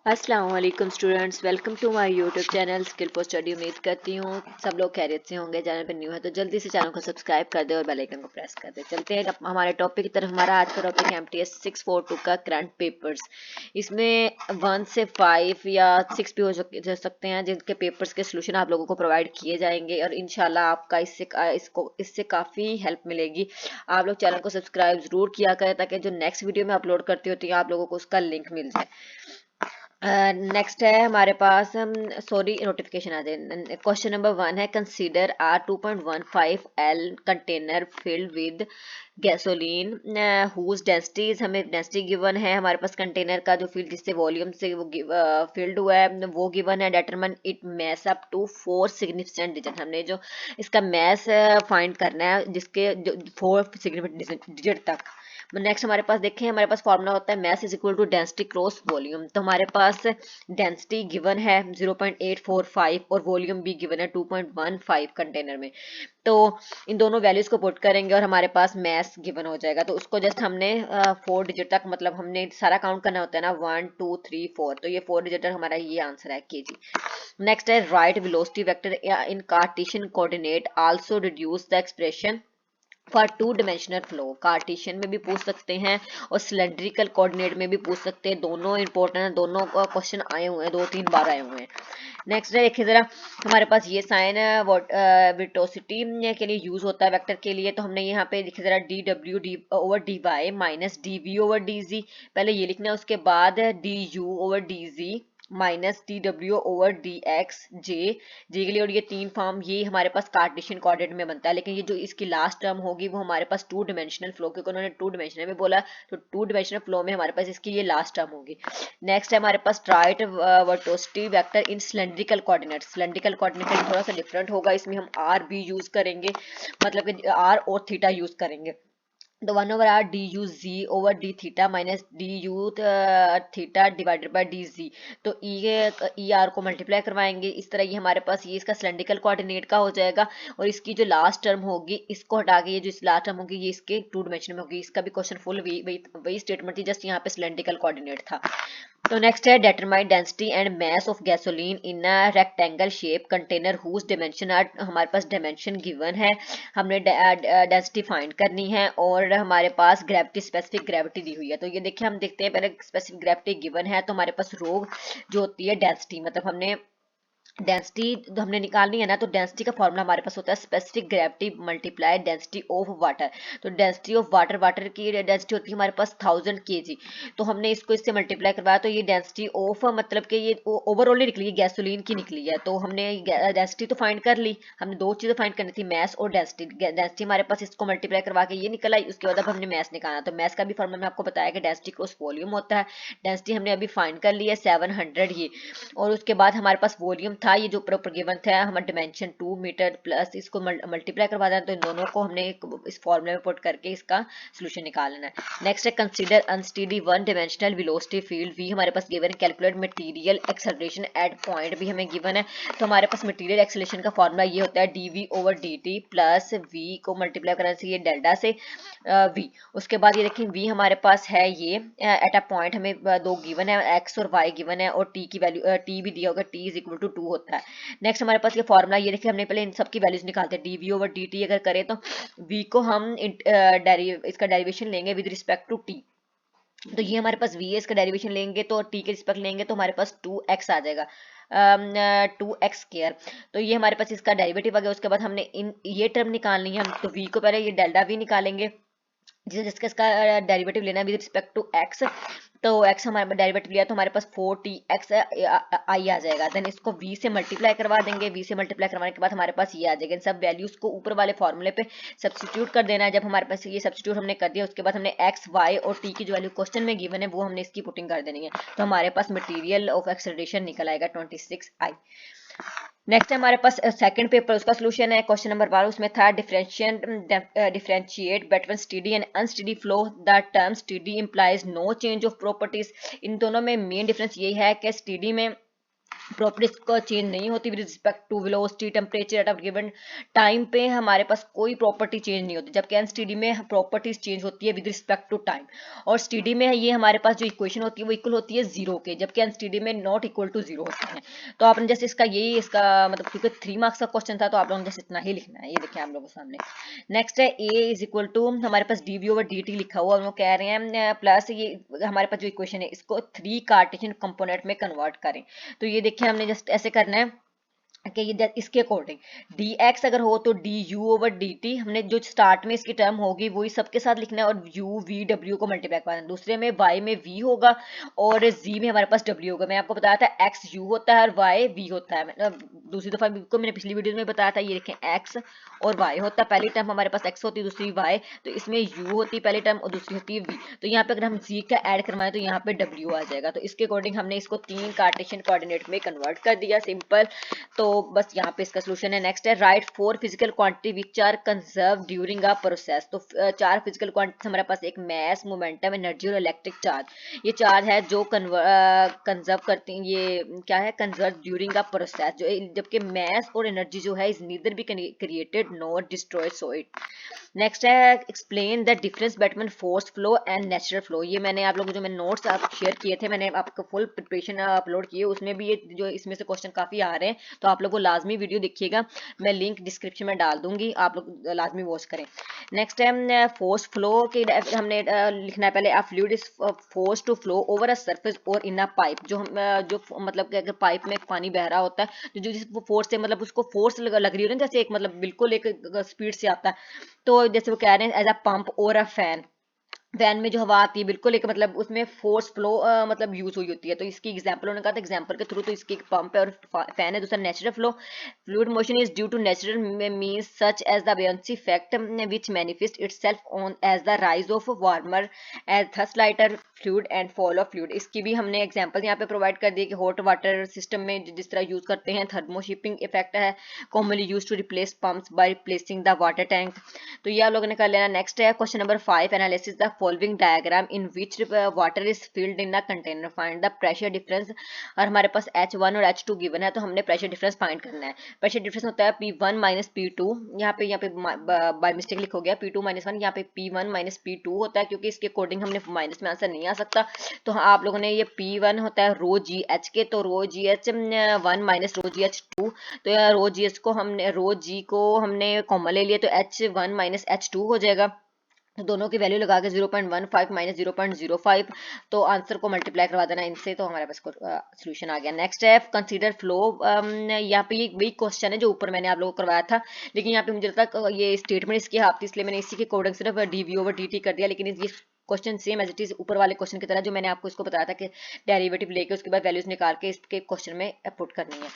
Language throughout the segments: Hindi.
अस्सलाम वालेकुम students, welcome to my YouTube channel Skill for Study. उम्मीद करती हूँ सब लोग खैरियत से होंगे। चैनल पर न्यू है तो जल्दी से चैनल को सब्सक्राइब कर दे और बेल आइकन को प्रेस कर दे। चलते हैं हमारे टॉपिक की तरफ। हमारा आज का टॉपिक है एमटीएस 642 का करंट पेपर्स। इसमें 1 से 5 या 6 भी हो सकते हैं जिनके पेपर्स के सोल्यूशन आप लोगों को प्रोवाइड किए जाएंगे और इंशाल्लाह आपका इससे काफ़ी हेल्प मिलेगी। आप लोग चैनल को सब्सक्राइब जरूर किया करें ताकि जो नेक्स्ट वीडियो में अपलोड करती होती है आप लोगों को उसका लिंक मिल जाए। नेक्स्ट है हमारे पास हम सॉरी नोटिफिकेशन आ जाए। क्वेश्चन नंबर 1 है consider are 2.15 L container filled with gasoline whose densities. हमें डेंसिटी गिवन है हमारे पास कंटेनर का जो फील्ड जिससे वॉल्यूम से वो फील्ड हुआ है वो गिवन है। Determine it mass up to 4 significant digit. हमने जो इसका मैस फाइंड करना है जिसके जो 4 सिग्निफिकेंट डिजिट तक। नेक्स्ट हमारे पास देखें हमारे पास फॉर्मूला होता है mass is equal to density cross volume. तो हमारे पास डेंसिटी गिवन है 0.845 और वॉल्यूम भी गिवन है 2.15 कंटेनर में। तो इन दोनों वैल्यूज को पुट करेंगे और हमारे पास मैस गिवन हो जाएगा। तो उसको जस्ट हमने 4 डिजिट तक मतलब हमने सारा काउंट करना होता है ना 1 2 3 4। तो ये 4 डिजिट हमारा ये आंसर है केजी। नेक्स्ट है right velocity vector in Cartesian coordinate also reduce the expression for 2 dimensional flow. Cartesian में भी पूछ सकते हैं और सिलेंड्रिकल कोऑर्डिनेट में भी पूछ सकते हैं। दोनों इंपॉर्टेंट है, दोनों का क्वेश्चन आए हुए हैं, 2-3 बार आए हुए हैं। नेक्स्ट है देखिए जरा हमारे पास ये साइन विटोसिटी के लिए यूज होता है वेक्टर के लिए। तो हमने यहाँ पे देखिए जरा D W D over D Y minus D V over D G पहले ये लिखना है, उसके बाद D you over D G minus D W over D X J के लिए। और ये 3 फॉर्म ये हमारे पास कार्टेशियन कोऑर्डिनेट में बनता है। लेकिन ये जो इसकी लास्ट टर्म होगी वो हमारे पास 2 डायमेंशनल फ्लो, क्योंकि उन्होंने 2 डायमेंशनल में बोला तो 2 डायमेंशनल फ्लो में हमारे पास इसकी ये लास्ट टर्म होगी। नेक्स्ट है हमारे पास राइट वर्टोसिटी वेक्टर इन सिलेंड्रिकल कोऑर्डिनेट। सिलेंड्रिकल कोऑर्डिनेट थोड़ा सा डिफरेंट होगा, इसमें हम आर भी यूज करेंगे, मतलब कि आर और थीटा यूज करेंगे। तो 1/r d u g over d theta minus d u theta divided by d g. तो ई आर को मल्टीप्लाई करवाएंगे इस तरह। ये हमारे पास ये इसका सिलेंड्रिकल कोऑर्डिनेट का हो जाएगा और इसकी जो लास्ट टर्म होगी इसको हटा के ये जो लास्ट टर्म होगी ये इसके 2 डायमेंशन में होगी। इसका भी क्वेश्चन फुल वही स्टेटमेंट थी, जस्ट यहाँ पे सिलेंड्रिकल कोऑर्डिनेट था। तो नेक्स्ट है determine density and mass of gasoline in a rectangle shape container whose dimension are. हमारे पास डायमेंशन गिवन है, हमने डेंसिटी फाइंड करनी है और हमारे पास ग्रेविटी स्पेसिफिक ग्रेविटी दी हुई है। तो ये देखिए हम देखते हैं पहले स्पेसिफिक ग्रेविटी गिवन है तो हमारे पास रो जो होती है डेंसिटी, मतलब हमने डेंसिटी जो हमने निकालनी है ना तो डेंसिटी का फॉर्मूला हमारे पास होता है specific gravity multiply density of water. तो डेंसिटी ऑफ वाटर की डेंसिटी होती है हमारे पास 1000 kg। तो हमने इसको इससे मल्टीप्लाई करवाया तो ये डेंसिटी ऑफ मतलब कि ये ओवरऑल निकली है, गैसोलीन की निकली है। तो हमने डेंसिटी तो फाइंड कर ली, हमने 2 चीजें फाइंड करनी थी, मैस और डेंसिटी। डेंसिटी हमारे पास इसको मल्टीप्लाई करवा के ये निकला, उसके बाद अब हमने मैस निकालना। तो मैस का भी फॉर्मूला मैं आपको बताया कि डेंसिटी क्रॉस वॉल्यूम होता है। डेंसिटी हमने अभी फाइंड कर ली है 700 ये। और उसके बाद हमारे पास वॉल्यूम था ये जो ऊपर गिवन था हमारा डिमेंशन 2 मीटर प्लस इसको मल्टीप्लाई करवा देना। तो इन दोनों को हमने इस फॉर्मूले में पुट करके इसका सोल्यूशन निकालना है। नेक्स्ट है consider unsteady 1 dimensional velocity field v हमारे पास गिवन है। Calculate material acceleration at point भी हमें गिवन है। तो हमारे पास मटेरियल एक्सेलरेशन का फॉर्मूला ये होता है dv over dt plus v को मल्टीप्लाई करने से ये डेल्टा से v। उसके बाद ये देखिए v हमारे पास है ये एट अ पॉइंट हमें 2 गिवन है, x और y गिवन है और t की वैल्यू t भी दिया होगा, t इज इक्वल टू 2 होता है। नेक्स्ट हमारे पास ये फॉर्मूला ये देखिए हमने पहले इन सब की वैल्यूज निकालते हैं। dv ओवर dt अगर करें तो v को हम इसका डेरिवेशन लेंगे विद रिस्पेक्ट टू t। तो ये हमारे पास v है, इसका डेरिवेशन लेंगे तो t के रिस्पेक्ट लेंगे तो हमारे पास 2x आ जाएगा, 2x स्क्वायर। तो ये हमारे पास इसका डेरिवेटिव आ गया। उसके बाद हमने इन ये टर्म निकालनी है हम, तो v को पहले ये डेल्टा v निकालेंगे जिसका इसका डेरिवेटिव लेना है विद रिस्पेक्ट टू x। तो x हमारे डेरिवेटिव लिया तो हमारे पास 4tx आई आ जाएगा। देन इसको v से मल्टीप्लाई करवा देंगे, v से मल्टीप्लाई करवाने के बाद हमारे पास ये आ जाएगा। इन सब वैल्यूज को ऊपर वाले फॉर्मूले पे सब्स्टिट्यूट कर देना है। जब हमारे पास ये सब्स्टिट्यूट हमने कर दिया उसके बाद हमने x y और t की जो वैल्यू क्वेश्चन में गिवन है वो हमने इसकी पुटिंग कर देनी है। तो हमारे पास मटेरियल ऑफ एक्सेलरेशन निकल आएगा 26i। नेक्स्ट है हमारे पास सेकंड पेपर, उसका सोल्यूशन है क्वेश्चन नंबर 12। उसमें था differentiate between steady and unsteady flow. The term steady implies no change of properties. इन दोनों में मेन डिफरेंस ये है कि स्टेडी में प्रॉपर्टीज को चेंज नहीं होती with respect to velocity temperature at a given time पे हमारे पास कोई प्रॉपर्टी चेंज नहीं होती, जबकि एनस्टीडी में प्रॉपर्टीज चेंज होती है विद रिस्पेक्ट टू टाइम। और स्टीडी में ये हमारे पास जो इक्वेशन होती है वो इक्वल होती है जीरो के, जबकि एनस्टीडी में नॉट इक्वल टू जीरो होती है। तो आपने जैसे इसका मतलब क्योंकि 3 मार्क्स का क्वेश्चन था तो आप लोगों ने जैसे इतना ही लिखना है। ये देखिए आप लोगों के सामने नेक्स्ट है ए इज इक्वल टू हमारे पास D V over D T लिखा हुआ, वो कह रहे हैं प्लस ये हमारे पास जो इक्वेशन है इसको 3 कार्टेशियन कंपोनेंट में कन्वर्ट करें। तो ये देखिए हमने जस्ट ऐसे करना है कि ये इसके अकॉर्डिंग डी एक्स अगर हो तो D you over D T, हमने जो स्टार्ट में इसकी टर्म होगी वही सबके साथ लिखना है, और यू वी डब्ल्यू को मल्टीप्लाई करना है। दूसरे में वाई में वी होगा और जी में हमारे पास डब्ल्यू होगा। मैं आपको बताया था एक्स यू होता है और वाई वी होता है, दूसरी दफा को मैंने पिछली वीडियो में बताया था। ये देखें एक्स और वाई होता है, पहली टर्म हमारे पास एक्स होती है, दूसरी वाई, तो इसमें यू होती है पहली टर्म और दूसरी होती है वी। तो यहाँ पे अगर हम जी का ऐड करवाएं तो यहाँ पे डब्ल्यू आ जाएगा। तो इसके अकॉर्डिंग हमने इसको 3 कार्टेशियन कोऑर्डिनेट में कन्वर्ट कर दिया, सिंपल। तो बस यहाँ पे इसका सोल्यूशन है। नेक्स्ट है write 4 physical quantity which are conserve during a process. तो 4 फिजिकल क्वांटिटी हमारे पास एक मैस, मोमेंटम, एनर्जी और इलेक्ट्रिक चार्ज। ये चार्ज है जो कंजर्व करती हैं, ये क्या है, कंजर्व ड्यूरिंग अ प्रोसेस, जो जबकि मैस और एनर्जी जो है is neither be created nor destroyed, so it. Next है explain the difference between force flow and natural flow. ये मैंने आप लोगों को जो मैंने नोट्स आप शेयर किए थे, मैंने आपको फुल प्रिपरेशन अपलोड की है, उसमें भी ये जो इसमें से क्वेश्चन काफी आ रहे हैं, तो आप लोग को लाजमी वीडियो देखिएगा, मैं लिंक डिस्क्रिप्शन में डाल दूंगी, आप लोग लाजमी वॉच करें। नेक्स्ट है फोर्स फ्लो के हमने लिखना है पहले, a fluid is force to flow over a surface और इन अ पाइप। जो हम जो मतलब कि अगर पाइप में पानी बह रहा होता है तो जो जिस फोर्स से मतलब उसको फोर्स लग रही है ना, जैसे एक मतलब बिल्कुल एक स्पीड से आता है, तो जैसे वो कह रहे हैं एज अ पंप और अ फैन, फैन में जो हवा आती है बिल्कुल एक मतलब उसमें फोर्स फ्लो मतलब यूज हुई होती है। तो इसकी एग्जांपल उन्होंने कहा था एग्जांपल के थ्रू, तो इसकी एक पंप है और फैन है। दूसरा natural flow, fluid motion is due to natural means such as the buoyancy effect which manifest itself on as the rise of warmer as thus lighter fluid and fall of fluid. इसकी भी हमने एग्जांपल यहाँ पे प्रोवाइड कर दी कि हॉट वाटर सिस्टम में जिस तरह यूज करते हैं, थर्मोशिपिंग इफेक्ट है, commonly use to replace pumps by replacing the water tank. तो ये आप लोगों ने कर लेना। नेक्स्ट है question number 5, analysis the following diagram in which water is filled in the container, find the pressure difference. और हमारे पास H1 और H2 गिवन है, तो हमने प्रेशर डिफरेंस फाइंड करना है। प्रेशर डिफरेंस होता है P1 माइनस P2, यहाँ पे बाय मिस्टेक लिखा गया P2 माइनस 1, यहाँ पे P1 माइनस P2 होता है, क्योंकि इसके अकॉर्डिंग हमने माइनस में आंसर नहीं आ सकता। तो हाँ, आप लोगों ने ये P1 होता है रो जी एच के, तो rho G H 1 minus rho G H 2, तो रो जी एच को हमने रो जी को हमने कॉमन ले लिया, तो H1 माइनस H2 हो जाएगा। तो दोनों की वैल्यू लगा के 0.15 माइनस 0.05, तो आंसर को मल्टीप्लाई करवा देना इनसे, तो हमारे पास सोल्यूशन आ गया। नेक्स्ट है कंसीडर फ्लो। यहाँ पे वही क्वेश्चन है जो ऊपर मैंने आप लोगों को करवाया था, लेकिन यहाँ पे मुझे लगता है ये स्टेटमेंट इसकी हाफ थी, इसलिए मैंने इसी के अकॉर्डिंग सिर्फ डीवी ओवर डी टी कर दिया, लेकिन ये question same as it is ऊपर वाले क्वेश्चन की तरह, जो मैंने आपको इसको बताया था कि डेरिवेटिव लेके उसके बाद वैल्यूज निकाल के इसके क्वेश्चन में पुट करनी है।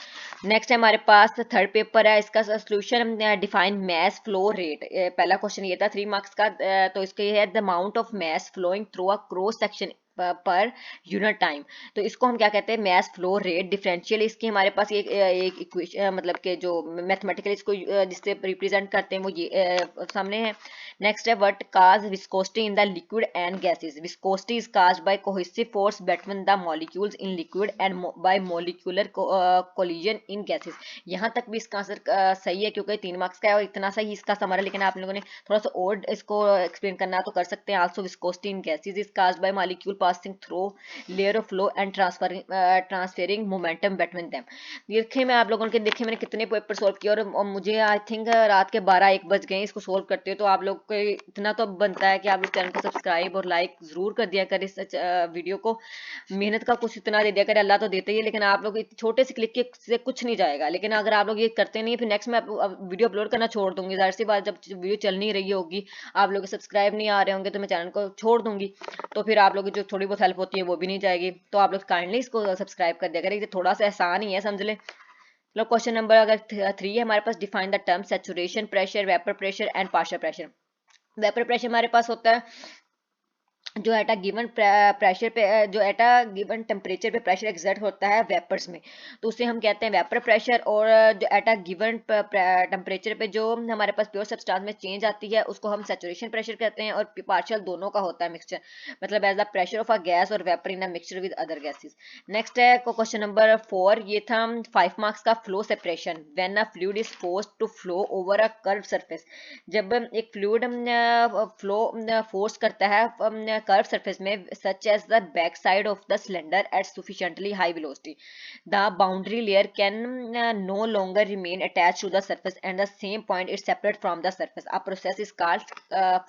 नेक्स्ट है हमारे पास थर्ड पेपर है, इसका solution define mass flow rate. पहला क्वेश्चन ये था 3 मार्क्स का, तो इसके है the amount of mass flowing through a cross section per unit time. तो इसको हम क्या कहते हैं, मैस फ्लो रेट डिफरेंशियल। इसकी हमारे पास एक इक्वेशन मतलब कि जो मैथमेटिकली इसको जिससे रिप्रेजेंट करते हैं वो ये सामने है। नेक्स्ट है what cause viscosity in the liquid and gases. Viscosity is caused by cohesive force between the molecules in liquid and bye molecular collision in gases. यहाँ तक भी इसका आंसर सही है, क्योंकि 3 मार्क्स का है और इतना सही इसका समर है, लेकिन आप लोगों ने थोड़ा सा और इसको एक्सप्लेन करना तो कर सकते हैं। Also viscosity in gases is caused by molecule passing through layer of flow and transferring momentum between them. देखे मैं आप लोगों के देखे मैंने कितने पेपर सोल्व किए, और मुझे आई थिंक रात के 12-1 बज गए इसको सोल्व करते हो। तो आप लोग को इतना तो बनता है कि आप लोग चैनल को सब्सक्राइब और लाइक जरूर कर दिया करें इस वीडियो को। मेहनत का कुछ इतना दे दिया करें, अल्लाह तो देते ही है, लेकिन आप लोग छोटे से क्लिक से कुछ नहीं जाएगा। लेकिन अगर आप लोग ये करते नहीं, फिर नेक्स्ट मैं वीडियो अपलोड करना छोड़ दूंगी। जाहिर सी बात, जब वीडियो चल नहीं रही होगी, आप लोग सब्सक्राइब नहीं आ रहे होंगे, तो मैं चैनल को छोड़ दूंगी, तो फिर आप लोग की जो थोड़ी बहुत हेल्प होती है वो भी नहीं जाएगी। तो आप लोग काइंडली इसको सब्सक्राइब कर दिया करें, ये थोड़ा सा आसान ही है, समझ लें। चलो क्वेश्चन नंबर अगर 3 है हमारे पास, define the term saturation pressure, vapour pressure and partial pressure. Vapour pressure हमारे पास होता है जो एट अ गिवन प्रेशर पे जो एट अ गिवन टेम्परेचर पे प्रेशर एक्सर्ट होता है वेपर्स में, तो उसे हम कहते हैं वेपर प्रेशर। और जो एट अ गिवन टेम्परेचर पे जो हमारे पास प्योर सब्सटेंस में चेंज आती है उसको हम सैचुरेशन प्रेशर कहते हैं। और पार्शियल दोनों का होता है मिक्सचर, मतलब as the pressure of a gas और vapour in a mixture with other gases. Next है क्वेश्चन नंबर 4, ये था 5 मार्क्स का flow separation. When a fluid is forced to flow over a curve surface, जब एक फ्लूइड फ्लो फोर्स करता है कर्व सरफेस में, such as the back side of the cylinder at sufficiently high velocity, the boundary layer can no longer remain attached to the surface and the same point is separate from the surface, a process is called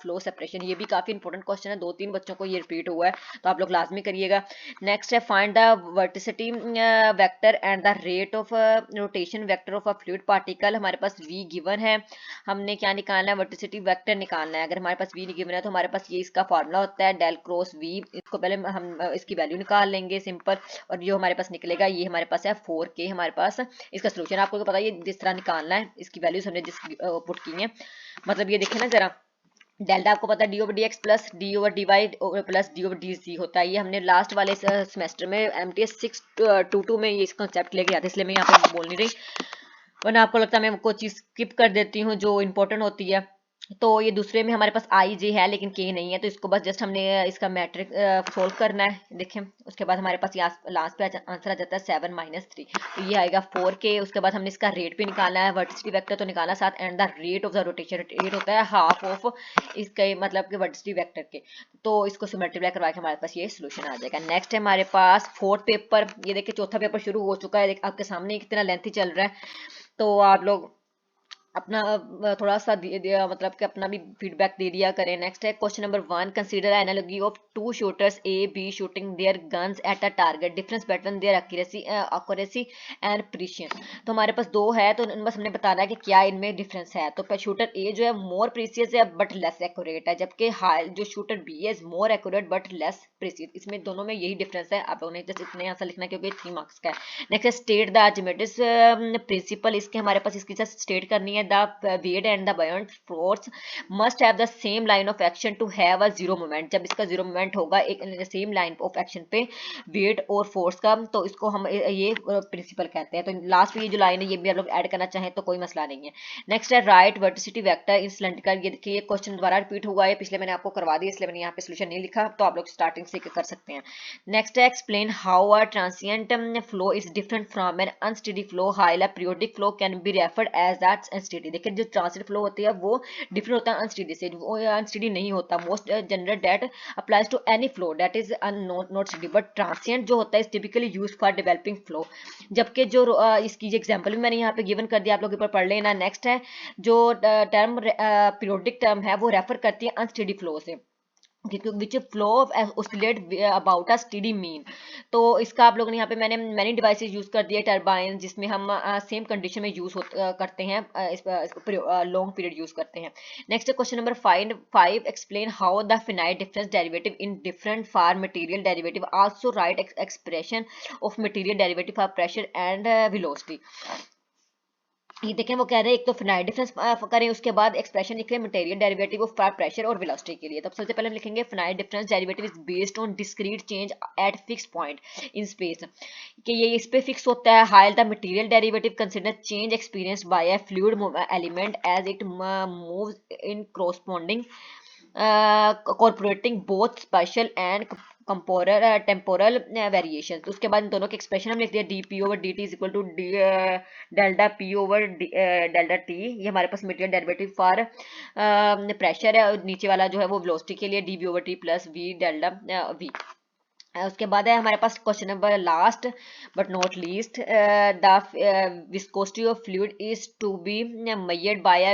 flow separation. ये भी काफी इंपॉर्टेंट क्वेश्चन है, 2-3 बच्चों को ये रिपीट हुआ है, तो आप लोग लाजमी करिएगा। नेक्स्ट है find the वर्टिसिटी vector and the rate of rotation vector of a fluid particle. हमारे पास v गिवन है, हमने क्या निकालना है, वर्टिसिटी वेक्टर निकालना है। अगर हमारे पास v गिवन है तो हमारे पास ये इसका फॉर्मूला होता है डेल क्रॉस v। इसको पहले हम इसकी वैल्यू निकाल लेंगे सिंपल, और जो हमारे पास निकलेगा ये हमारे पास है 4k। हमारे पास इसका सोल्यूशन आपको तो पता है, ये जिस तरह निकालना है, इसकी वैल्यूज हमने जिस पुट की है, मतलब ये देखें ना जरा, डेल्टा आपको पता है d over D x plus d over D y plus d over d c होता है। ये हमने लास्ट वाले सेमेस्टर में MTS 622 में ये इस कॉन्सेप्ट लेके आते हैं, इसलिए मैं यहाँ पे बोल नहीं रही, वरना आपको लगता है मैं कोई चीज़ स्किप कर देती हूँ जो इंपॉर्टेंट होती है। तो ये दूसरे में हमारे पास आई जे है लेकिन के नहीं है, तो इसको बस जस्ट हमने इसका मैट्रिक सोल्व करना है। देखें उसके बाद हमारे पास लास्ट पे आंसर आ जाता है 7-3, तो ये आएगा 4k। उसके बाद हमने इसका रेट भी निकालना है, वर्टिसिटी वेक्टर तो निकालना साथ, and the rate of the rotation, rate होता है हाफ ऑफ इसके मतलब के वर्टिसिटी वेक्टर के, तो इसको से मल्टीप्लाई करवा के हमारे पास ये सोल्यूशन आ जाएगा। नेक्स्ट है हमारे पास फोर्थ पेपर, ये देखिए चौथा पेपर शुरू हो चुका है, आपके सामने कितना लेंथी चल रहा है, तो आप लोग अपना थोड़ा सा मतलब कि अपना भी फीडबैक दे दिया करें। नेक्स्ट है question number 1, consider analogy of 2 shooters A B shooting their guns at a target, difference between their accuracy and precision. तो हमारे पास दो है, तो बस हमने बताना है कि क्या इनमें डिफरेंस है। तो शूटर ए जो है मोर प्रीसियस है बट लेस एक्यूरेट है, जबकि जो शूटर बी है more accurate but less precious. इसमें दोनों में यही डिफरेंस है, आप लोगों ने जस्ट इतने आंसर लिखना है क्योंकि 3 मार्क्स का है। नेक्स्ट स्टेट द आर्चिमेडेस प्रिंसिपल, इसके हमारे पास इसकी स्टेट करनी है, the weight and the buoyant force must have the same line of action to have a zero moment। जब इसका जीरो मोमेंट होगा एक सेम लाइन ऑफ एक्शन पे वेट और फोर्स का, तो इसको हम ये प्रिंसिपल कहते हैं। तो लास्ट में ये जो लाइन है ये भी आप लोग ऐड करना चाहें तो कोई मसला नहीं है। नेक्स्ट है राइट वर्टिसिटी वेक्टर इन सिलेंड्रिकल, ये देखिए ये क्वेश्चन दोबारा रिपीट हुआ है, पिछले मैंने आपको करवा दिया इसलिए मैंने यहाँ पे सोल्यूशन नहीं लिखा, तो आप लोग स्टार्टिंग से कर सकते हैं। नेक्स्ट है explain how a transient flow is different from an unsteady flow, high periodic flow can be referred as that unsteady. देखिए जो ट्रांसिएंट फ्लो होती है वो डिफरेंट होता है अनस्टेडी से, वो अनस्टेडी नहीं होता। Most general that applies to any flow that is not steady, but transient जो होता है is typically used for developing flow. जबकि जो इसकी एग्जांपल भी मैंने यहाँ पे गिवन कर दिया, आप लोग ऊपर पढ़ लेना। नेक्स्ट है जो टर्म पीरियोडिक टर्म है वो रेफर करती है अनस्टेडी फ्लो से, विच flow oscillate about a steady mean. तो इसका आप लोगों ने यहाँ पे मैंने मैनी डिवाइसेस यूज कर दिए, टर्बाइन जिसमें हम सेम कंडीशन में यूज करते हैं, लॉन्ग पीरियड यूज करते हैं। Next question number 5, explain how the finite difference derivative in different for material derivative, also right expression of material derivative for pressure and velocity. ये देखें वो कह रहे हैं एक तो फिनाइट डिफरेंस करें, उसके बाद एक्सप्रेशन लिखें मटेरियल डेरिवेटिव ऑफ प्रेशर और वेलोसिटी के लिए। तो सबसे पहले हम लिखेंगे finite difference derivative is based on discrete change at fix point in space, कि ये इस पे फिक्स होता है। While the material derivative consider change experienced by a fluid element as it moves in corresponding corporating both special and temporal variation. तो उसके बाद इन दोनों के एक्सप्रेशन हम लिख दिया, d p over D t is equal to delta p over delta t. ये हमारे पास मटेरियल डेरिवेटिव फॉर प्रेशर है, और नीचे वाला जो है वो वेलोसिटी के लिए D V over T plus V delta V. उसके बाद है हमारे पास question number last but not least, the viscosity of fluid is to be measured by a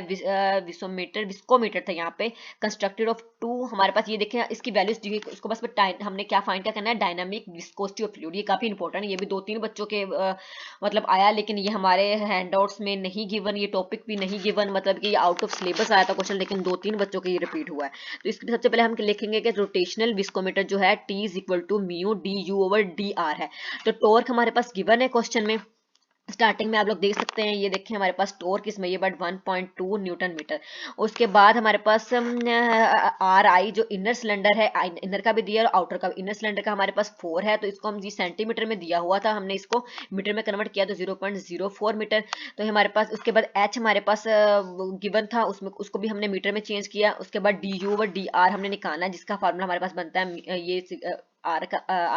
viscometer, viscometer था यहाँ पे, कंस्ट्रक्टेड ऑफ 2। हमारे पास ये देखें इसकी वैल्यूज दी, उसको बस हमने क्या फाइंड क्या करना है, डायनामिक विस्कोसिटी ऑफ फ्लूइड। ये काफी इंपॉर्टेंट है, ये भी 2-3 बच्चों के मतलब आया, लेकिन ये हमारे हैंडआउट्स में नहीं गिवन, ये टॉपिक भी नहीं गिवन, मतलब कि आउट ऑफ सिलेबस आया था क्वेश्चन, लेकिन 2-3 बच्चों के ये रिपीट हुआ है। तो इसके सबसे पहले हम लिखेंगे कि रोटेशनल विस्कोमीटर जो है T is equal to mu d you over d r है। तो टॉर्क हमारे पास गिवन है क्वेश्चन में, स्टार्टिंग में आप लोग देख सकते हैं, ये देखें हमारे पास टॉर्क इसमें ये बट 1.2 न्यूटन मीटर। उसके बाद हमारे पास आर आई जो इनर सिलेंडर है, इनर का भी दिया और आउटर का भी। इनर सिलेंडर का हमारे पास 4 है, तो इसको हम जी सेंटीमीटर में दिया हुआ था, हमने इसको मीटर में कन्वर्ट किया तो 0.04 मीटर। तो हमारे पास उसके बाद एच हमारे पास गिवन था, उसमें उसको भी हमने मीटर में चेंज किया। उसके बाद डी यू और डी आर हमने निकालना है, जिसका फार्मूला हमारे पास बनता है ये आर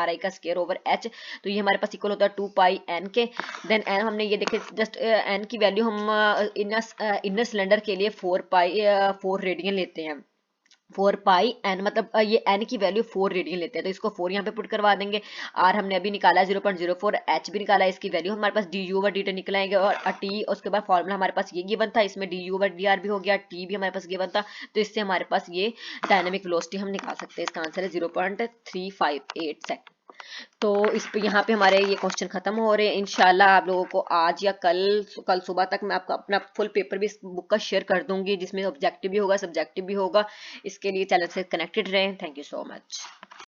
आई का स्केयर ओवर एच। तो ये हमारे पास इक्वल होता है 2 पाई एन के। देन एन हमने ये देखे जस्ट एन की वैल्यू हम इनर सिलेंडर के लिए 4 रेडियन लेते हैं। 4 पाई एन मतलब ये एन की वैल्यू 4 रेडियन लेते हैं, तो इसको 4 यहाँ पे पुट करवा देंगे। आर हमने अभी निकाला है 0.04, एच भी निकाला है, इसकी वैल्यू हमारे पास D you over D T निकलाएंगे। और टी उसके बाद फॉर्मूला हमारे पास ये गिवन था, इसमें D you over d are भी हो गया, टी भी हमारे पास गिवन था। तो इससे हमारे पास ये डायनेमिक वेलोसिटी हम निकाल सकते हैं। इसका आंसर है 0.358 सेकंड। तो इस पे यहाँ पे हमारे ये क्वेश्चन खत्म हो रहे हैं। इंशाल्लाह आप लोगों को आज या कल सुबह तक मैं आपका अपना फुल पेपर भी इस बुक का शेयर कर दूंगी, जिसमें ऑब्जेक्टिव भी होगा, सब्जेक्टिव भी होगा। इसके लिए चैनल से कनेक्टेड रहें। Thank you so much.